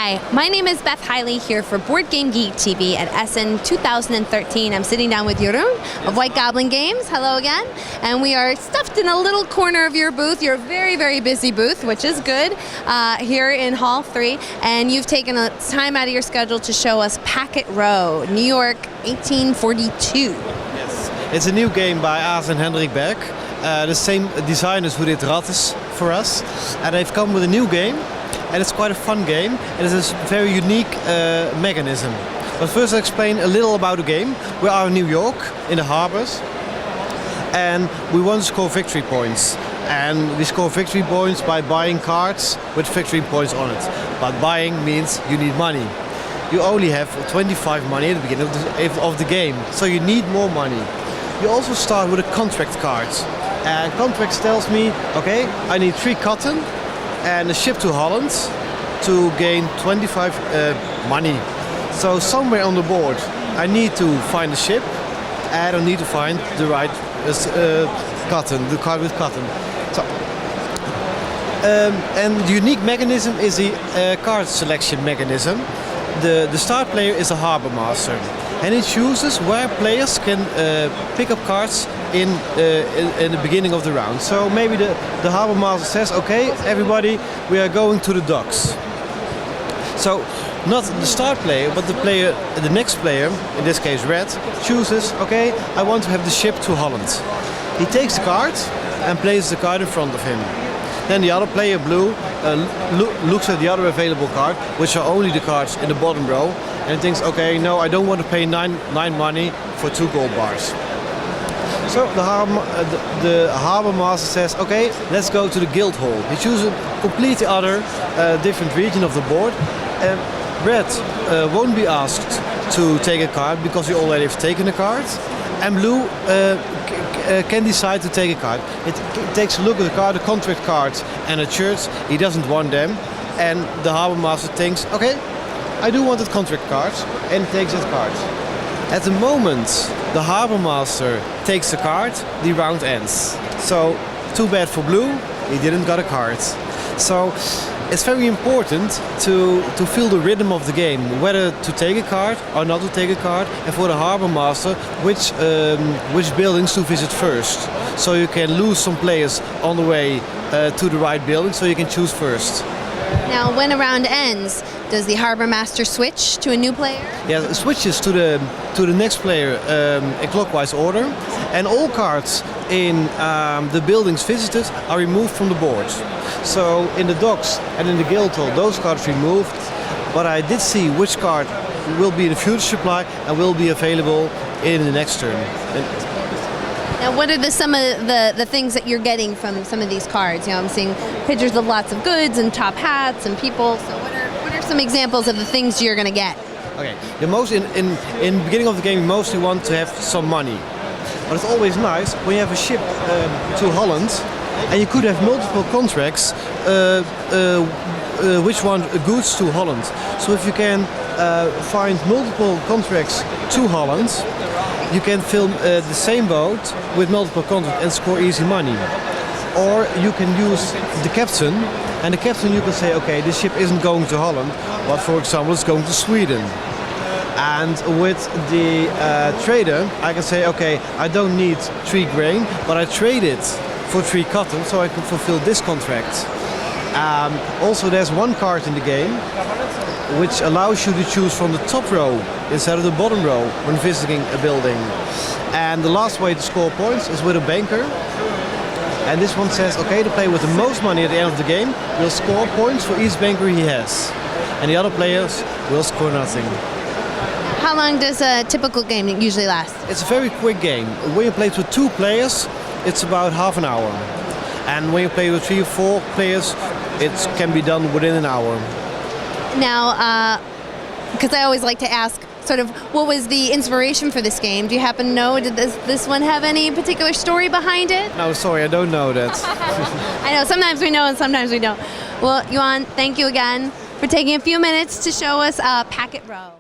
Hi, my name is Beth Hiley here for Board Game Geek TV at Essen 2013. I'm sitting down with Jeroen of White Goblin Games. Hello again. And we are stuffed in a little corner of your booth, your very, very busy booth, which is good, here in Hall 3. And you've taken a time out of your schedule to show us Packet Row, New York, 1842. Yes, it's a new game by Aas and Hendrik Berg. The same designers who did Rattes for us. And they've come with a new game. And it's quite a fun game. It is a very unique mechanism. But first I'll explain a little about the game. We are in New York, in the harbors. And we want to score victory points. And we score victory points by buying cards with victory points on it. But buying means you need money. You only have 25 money at the beginning of the game. So you need more money. You also start with a contract card. And contract tells me, okay, I need 3 cotton and a ship to Holland to gain 25 money. So somewhere on the board I need to find a ship and I need to find the right cotton, the card with cotton. So, and the unique mechanism is the card selection mechanism. The start player is a harbor master and he chooses where players can pick up cards in the beginning of the round. So maybe the harbor master says, okay, everybody, we are going to the docks. So not the start player, but the next player, in this case red, chooses, okay, I want to have the ship to Holland. He takes the card and places the card in front of him. Then the other player, blue, looks at the other available card, which are only the cards in the bottom row, and thinks, okay, no, I don't want to pay 9 money for 2 gold bars. So the harbor master says, okay, let's go to the guild hall. He chooses a completely other, different region of the board. Red won't be asked to take a card because he already have taken a card. And blue can decide to take a card. It takes a look at the card, the contract cards and a church. He doesn't want them. And the harbor master thinks, okay, I do want that contract card, and takes that card. At the moment the harbor master takes the card, the round ends. So too bad for blue, he didn't got a card. So it's very important to feel the rhythm of the game, whether to take a card or not to take a card, and for the harbor master which buildings to visit first. So you can lose some players on the way to the right building, so you can choose first. Now, when a round ends, does the harbor master switch to a new player? Yeah, it switches to the next player in clockwise order, and all cards in the buildings visited are removed from the board. So in the docks and in the guild hall, those cards removed. But I did see which card will be in the future supply and will be available in the next turn. Now, what are some of the things that you're getting from some of these cards? You know, I'm seeing pictures of lots of goods and top hats and people. So what are some examples of the things you're going to get? Okay, the most in the beginning of the game, you mostly want to have some money. But it's always nice when you have a ship to Holland, and you could have multiple contracts which want goods to Holland. So if you can find multiple contracts to Holland, you can fill the same boat with multiple contracts and score easy money. Or you can use the captain, and the captain you can say, okay, this ship isn't going to Holland, but for example it's going to Sweden. And with the trader I can say, okay, I don't need 3 grain, but I trade it for 3 cotton so I can fulfill this contract. Also there's one card in the game which allows you to choose from the top row instead of the bottom row when visiting a building. And the last way to score points is with a banker. And this one says, okay, the player with the most money at the end of the game will score points for each banker he has. And the other players will score nothing. How long does a typical game usually last? It's a very quick game. When you play with 2 players, it's about half an hour. And when you play with 3 or 4 players, it can be done within an hour. Now, because I always like to ask, sort of, what was the inspiration for this game? Do you happen to know, did this one have any particular story behind it? No, sorry, I don't know that. I know, sometimes we know and sometimes we don't. Well, Johan, thank you again for taking a few minutes to show us Packet Row.